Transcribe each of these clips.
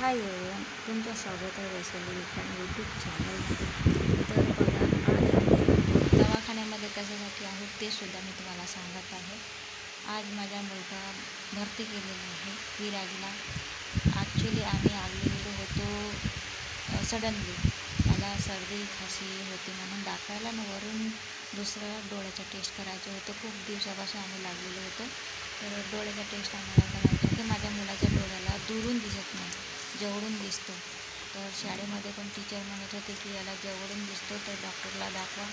Hi everyone, तुमचं स्वागत आहे वैशाली विज्ञान यूट्यूब चॅनलमध्ये. तर बघा, आज आम्ही दवाखान्यामध्ये कशासाठी आहोत ते सुद्धा मी तुम्हाला सांगत आहे. आज माझा मुलगा भरती केलेला आहे विराजला. ॲक्च्युली आम्ही आलेलो होतो सडनली. मला सर्दी खासी होती म्हणून दाखवायला न वरून दुसरं डोळ्याचं टेस्ट करायचं होतं. खूप दिवसापासून आम्ही लागलेलो होतो. तर डोळ्याचा टेस्ट आम्हाला करायचा की माझ्या मुलाच्या डोळ्याला दुरून दिसत नाही, जवळून दिसतो. तर शाळेमध्ये पण टीचर म्हणत होते की याला जवळून दिसतो तर डॉक्टरला दाखवा.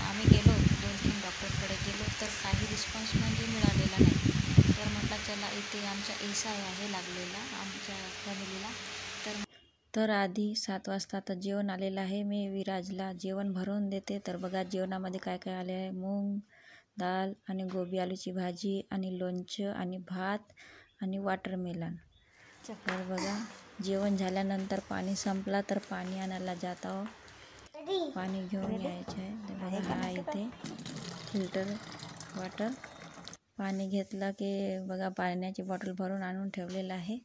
आम्ही गेलो, 2-3 डॉक्टरकडे गेलो तर काही रिस्पॉन्स म्हणजे मिळालेला नाही. तर म्हटलं चला इथे आमचा एसआय आहे लागलेला आमच्या फॅमिलीला. तर आधी 7 वाजता आता जेवण आलेलं आहे. मी विराजला जेवण भरवून देते. तर बघा जेवणामध्ये काय काय आले आहे. मूग डाळ आणि गोबी आलूची भाजी आणि लोणचं आणि भात आणि वॉटरमेलन. तर बघा जेवण झाल्यानंतर पाणी संपला तर पाणी आणायला जात आहो. पाणी घेऊन यायचं आहे. तर बघा हा इथे फिल्टर वॉटर पाणी घेतलं की बघा पाण्याची बॉटल भरून आणून ठेवलेलं आहे.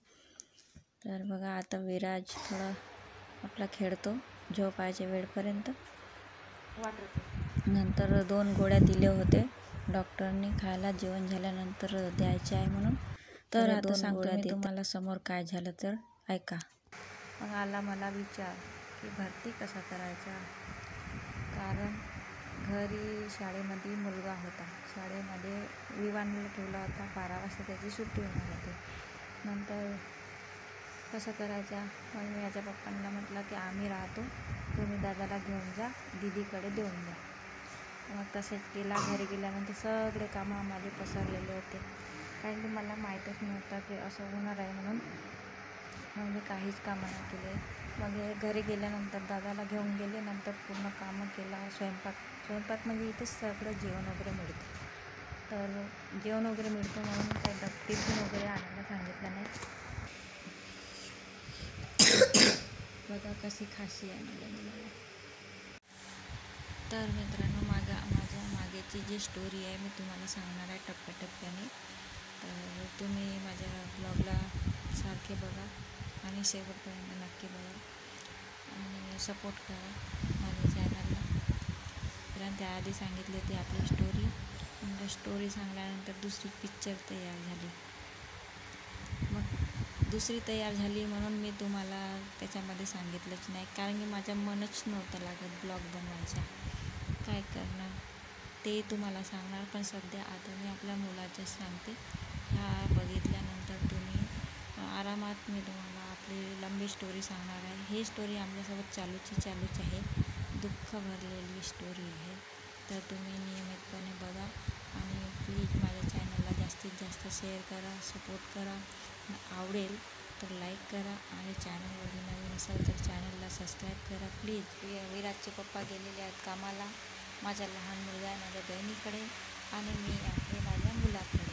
तर बघा आता विराज थोडा आपला खेळतो झोपायच्या वेळपर्यंत. नंतर 2 गोळ्या दिले होते डॉक्टरनी खायला, जेवण झाल्यानंतर द्यायचे आहे म्हणून. तर आता सांगतो मी तुम्हाला समोर काय झालं तर ऐका. मग आला मला विचार की भरती कसा करायचा, कारण घरी शाळेमध्ये मुलगा होता. शाळेमध्ये विवानला ठेवला होता. 12 वाजता त्याची सुट्टी होणार होती. नंतर कसं करायचा. मग मी माझ्या पप्पांना म्हटलं की आम्ही राहतो, तुम्ही दादाला घेऊन जा, दीदीकडे देऊन द्या. मग तसेच केला. घरी गेल्यानंतर सगळे कामं माझे पसरलेले होते, कारण की मला माहीतच नव्हतं की असं होणार आहे म्हणून. मग मी काहीच कामं नाही केले. मग घरी गेल्यानंतर दादाला घेऊन गेले. नंतर पूर्ण कामं केला. स्वयंपाक म्हणजे इथेच सगळं जेवण वगैरे मिळतं. तर जेवण वगैरे मिळतं म्हणून काही टिफिन वगैरे आणायला सांगितलं नाही. बघा कशी खाशी आहे माझ्या मुलाला. तर मित्रांनो, माझ्या मागेची जी स्टोरी आहे मी तुम्हाला सांगणार आहे टप्प्याटप्प्याने. तर तुम्ही माझ्या ब्लॉगला सारखे बघा आणि शेवटपर्यंत नक्की बघा आणि सपोर्ट करा माझ्या चॅनलला. कारण त्याआधी सांगितली होती आपली स्टोरी. म्हणजे स्टोरी सांगल्यानंतर दुसरी पिक्चर तयार झाली. मग दुसरी तयार झाली म्हणून मी तुम्हाला त्याच्यामध्ये सांगितलंच नाही, कारण की माझं मनच नव्हतं लागत ब्लॉग बनवायचा. काय करणार ते तुम्हाला सांगणार, पण सध्या आता मी आपल्या मुलाचं सांगते. ह्या बघितल्यानंतर तुम्ही आरामात मी तुम्हाला आपली लंबी स्टोरी सांगणार आहे. ही स्टोरी आमच्यासोबत चालूच आहे. दुःख भरलेली स्टोरी आहे. तर तुम्ही नियमितपणे बघा आणि प्लीज माझ्या चॅनलला जास्तीत जास्त शेअर करा, सपोर्ट करा. आवडेल तर लाईक करा आणि चॅनलवर नवीन असेल तर चॅनलला सबस्क्राईब करा प्लीज. विराजचे पप्पा गेलेले आहेत कामाला. माझा लहान मुलगा आहे माझ्या बहिणीकडे आणि मी आहे माझ्या मुलाकडे.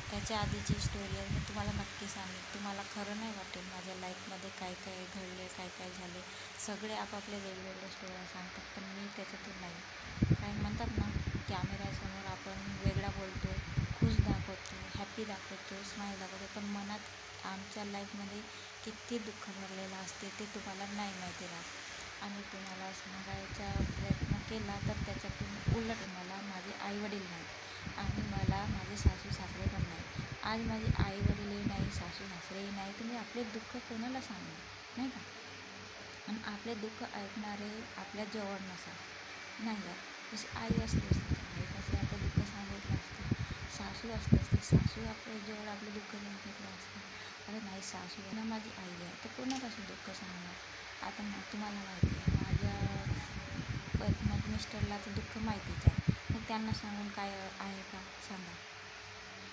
त्याच्या आधीची स्टोरी आहे मी तुम्हाला नक्की सांगेन. तुम्हाला खरं नाही वाटेल माझ्या लाईफमध्ये काय काय घडले, काय काय झाले. सगळे आपापल्या वेगवेगळ्या स्टोऱ्या सांगतात, पण मी त्याच्यातून नाही. काय म्हणतात ना, कॅमेऱ्यासमोर आपण वेगळा बोलतो, खुश दाखवतो, हॅपी दाखवतो, स्माईल दाखवतो, पण मनात आमच्या लाईफमध्ये किती दुःख भरलेलं असते ते तुम्हाला नाही माहिती राहत. आणि तुम्हाला सांगायचा प्रयत्न केला तर त्याच्यातून उलट मला माझे आईवडील नाही आणि मला माझे सासू सासरे पण नाही. आज माझे आईवडीलही नाही, सासू सासरेही नाही, तर मी आपले दुःख कोणाला सांगणार, नाही का. आणि आपले दुःख ऐकणारे आपल्या जवळ नसतात, नाही का. जशी आई असते आई कसे आपलं दुःख सांगितलं असतं, सासू असते सासू आपल्या जवळ आपलं दुःख सांगितलं असतं. अरे नाही, सासू ना माझी आई आहे तर कोणापासून दुःख सांगणार. आता तुम्हाला माहिती आहे माझ्या मिस्टरला तर दुःख माहितीच आहे, मग त्यांना सांगून काय आहे का सांगा.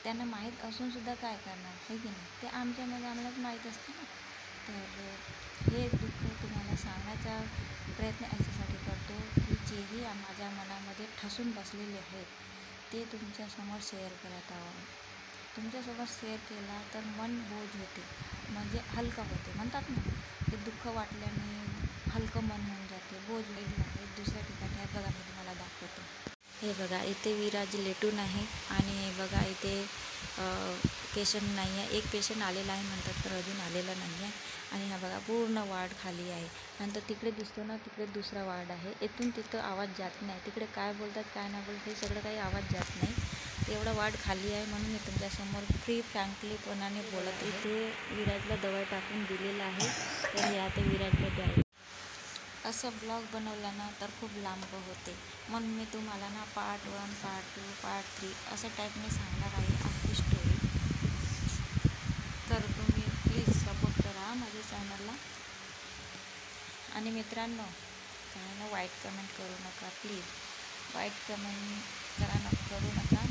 त्यांना माहीत असूनसुद्धा काय करणार, हे की नाही. ते आमच्यामध्ये आम्हालाच माहीत असते ना. तर हे दुःख तुम्हाला सांगण्याचा प्रयत्न याच्यासाठी करतो की जेही माझ्या मनामध्ये ठसून बसलेले आहेत ते तुमच्यासमोर शेअर करत आहोत. तुमच्यासोबत शेअर केला तर मन बोज होते, म्हणजे हलका होते. म्हणतात ना की दुःख वाटल्याने हलकं मन होऊन जाते, बोज वेगळं आहे. दुसऱ्या ठिकाणी आहे बघा, मी तुम्हाला दाखवतो. हे बघा इथे विराज लेटून आहे आणि बघा इथे पेशंट नाही आहे. एक पेशंट आलेला आहे म्हणतात तर अजून आलेला नाही आहे. आणि हा बघा पूर्ण वार्ड खाली आहे. आणि तो तिकडे दिसतो ना, तिकडे दुसरा वार्ड आहे. इथून तिथं आवाज जात नाही. तिकडे काय बोलतात काय नाही बोलतात हे सगळं काही आवाज जात नाही. एवढा वार्ड खाली आहे म्हणून मी तुमच्यासमोर फ्री फ्रँकलीपणाने बोलत. इथे विराजला दवा टाकून दिलेला आहे, तर हे आता विराजला द्यायचं. असं ब्लॉग बनवला ना तर खूप लांब होते, म्हणून मी तुम्हाला ना पार्ट 1, पार्ट 2, पार्ट 3 असं टाईपने सांगणार आहे आपली स्टोरी. तर तुम्ही प्लीज सपोर्ट करा माझ्या चॅनलला. आणि मित्रांनो, काय ना वाईट कमेंट करू नका प्लीज. वाईट कमेंट करू नका.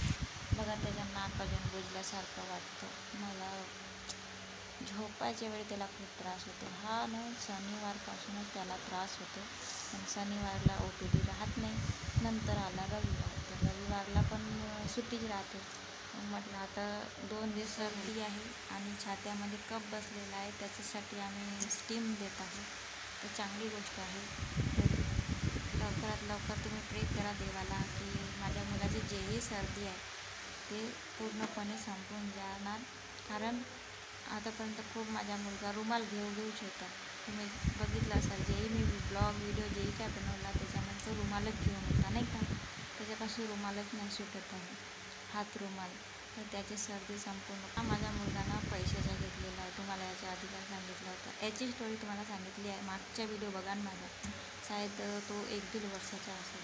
बघा त्याच्या नाक अजून बुजल्यासारखं वाटतं मला. झोपायच्या वेळी त्याला खूप त्रास होतो. हा ना शनिवारपासूनच त्याला त्रास होतो. आणि शनिवारला OPD राहत नाही. नंतर आला रविवार, तर रविवारला पण सुट्टीच राहते. म्हटलं आता 2 दिवस सर्दी आहे आणि छात्यामध्ये कफ बसलेला आहे, त्याच्यासाठी आम्ही स्टीम देत आहोत. तर चांगली गोष्ट आहे. लवकरात लवकर तुम्ही प्रे करा देवाला की माझ्या मुलाची जेही सर्दी आहे ते पूर्णपणे संपून जाणार. कारण आतापर्यंत खूप माझा मुलगा रुमाल घेऊच होता. तुम्ही बघितलं असाल, जेही मी ब्लॉग व्हिडिओ जेही काय बनवला त्याच्यामध्ये तो रुमालच घेऊन होता नाही का. त्याच्यापासून रुमालच नाही सुटत आहे, हात रुमाल. तर त्याची सर्दी संपूर्ण. माझा मुलगा ना पैशाचा घेतलेला आहे. तुम्हाला याच्या आधी काय सांगितलं होतं, याची स्टोरी तुम्हाला सांगितली आहे. मागचा व्हिडिओ बघा ना माझा, शायद तो 1-1.5 वर्षाचा असेल.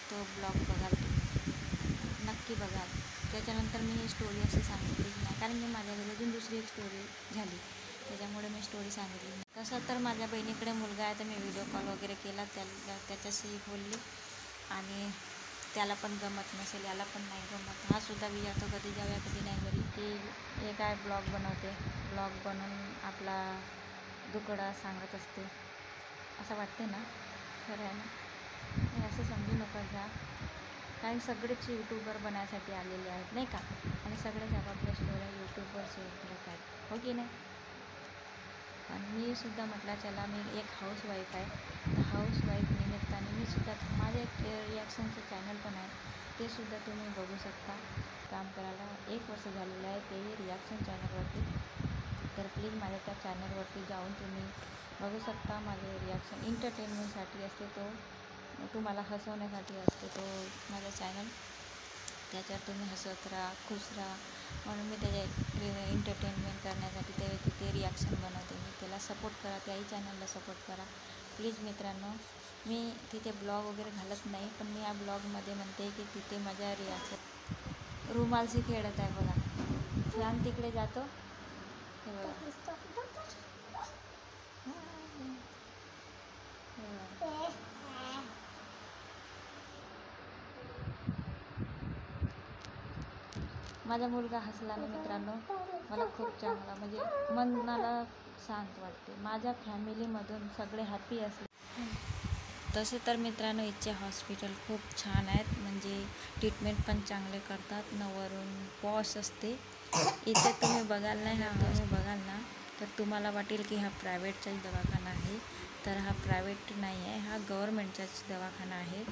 तो ब्लॉग बघाल तुम्ही, नक्की बघाल. त्याच्यानंतर मी ही स्टोरी अशी सांगितलीच नाही, कारण की माझ्या घरी अजून दुसरी एक स्टोरी झाली, त्याच्यामुळे मी स्टोरी सांगितली नाही. तसं तर माझ्या बहिणीकडे मुलगा आहे, तर मी व्हिडिओ कॉल वगैरे केला, त्याच्याशी बोलली. आणि त्याला पण गमत नसेल, याला पण नाही गमत. हा सुद्धा विचारतो कधी जाऊया कधी नाही घरी. की हे काय ब्लॉग बनवते, ब्लॉग बनवून आपला दुकडा सांगत असते असं वाटते ना. खरं आहे ना, हे असं समजू नका घ्या. कारण सगळेच यूट्यूबर बनायसाठी आलेले आहेत नाही का. आणि सगळेच आपापल्या स्टोऱ्या यूट्यूबवर शेअर करत आहेत, हो की नाही. पण मी सुद्धा म्हटलं चला, मी एक हाऊसवाईफ आहे, तर हाऊसवाईफ निमित्ताने मी सुद्धा माझं एक रिॲक्शनचं चॅनल पण आहे, ते सुद्धा तुम्ही बघू शकता. काम करायला 1 वर्ष झालेलं आहे तेही रिॲक्शन चॅनलवरती. तर प्लीज माझ्या त्या चॅनलवरती जाऊन तुम्ही बघू शकता. माझे रिॲक्शन एंटरटेनमेंटसाठी असते, तो तुम्हाला हसवण्यासाठी असते तो माझा चॅनल. त्याच्यावर तुम्ही हसत राहा, खुश राहा, म्हणून मी त्याच्या एंटरटेनमेंट करण्यासाठी तिथे रिॲक्शन बनवते. मी त्याला सपोर्ट करा, त्याही चॅनलला सपोर्ट करा प्लीज मित्रांनो. मी तिथे ब्लॉग वगैरे घालत नाही, पण मी या ब्लॉगमध्ये म्हणते की तिथे माझ्या रिॲक्शन रुमालशी खेळत आहे बघा. फॅन तिकडे जातो हे बघा. माझा मुलगा हसला ना मित्रांनो, मला खूप चांगला म्हणजे मनाला शांत वाटते. माझ्या फॅमिलीमधून सगळे हॅपी असले. तसे तर मित्रांनो इथचे हॉस्पिटल खूप छान आहेत, म्हणजे ट्रीटमेंट पण चांगले करतात. वरून पॉश असते. इथे तुम्ही बघाल ना, तुम्ही बघाल ना तर तुम्हाला वाटेल की हा प्रायव्हेटचाच दवाखाना आहे, तर हा प्रायव्हेट नाही आहे, हा गव्हर्मेंटचाच दवाखाना आहे.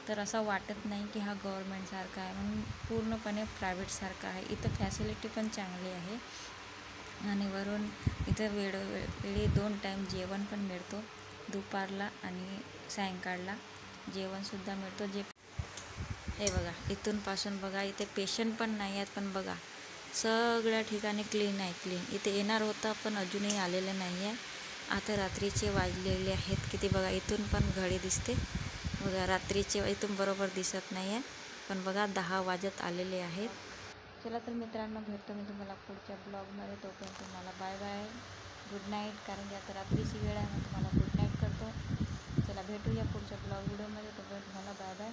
तर असं वाटत नाही की हा गव्हर्मेंटसारखा आहे, म्हणून पूर्णपणे प्रायव्हेटसारखा आहे. इथं फॅसिलिटी पण चांगली आहे. आणि वरून इथं वेळोवेळी 2 टाईम जेवण पण मिळतो, दुपारला आणि सायंकाळला जेवणसुद्धा मिळतो. हे बघा इथूनपासून बघा, इथे पेशंट पण नाही आहेत, पण बघा सगळ्या ठिकाणी क्लीन आहे. क्लीन इथे येणार होता पण अजूनही आलेलं नाही आहे. आता रात्रीचे वाजलेले आहेत किती बघा, इथून पण घडी दिसते बघा. रात्रीचे इथून बरोबर दिसत नाही आहे, पण बघा 10 वाजत आलेले आहेत. चला तर मित्रांनो, भेटतो मी तुम्हाला पुढच्या ब्लॉगमध्ये. तोपर्यंत तुम्हाला बाय बाय, गुड नाईट. कारण की आता रात्रीची वेळ आहे, मग तुम्हाला गुड नाईट करतो. चला भेटूया पुढच्या ब्लॉग व्हिडिओमध्ये. तोपर्यंत तुम्हाला बाय बाय.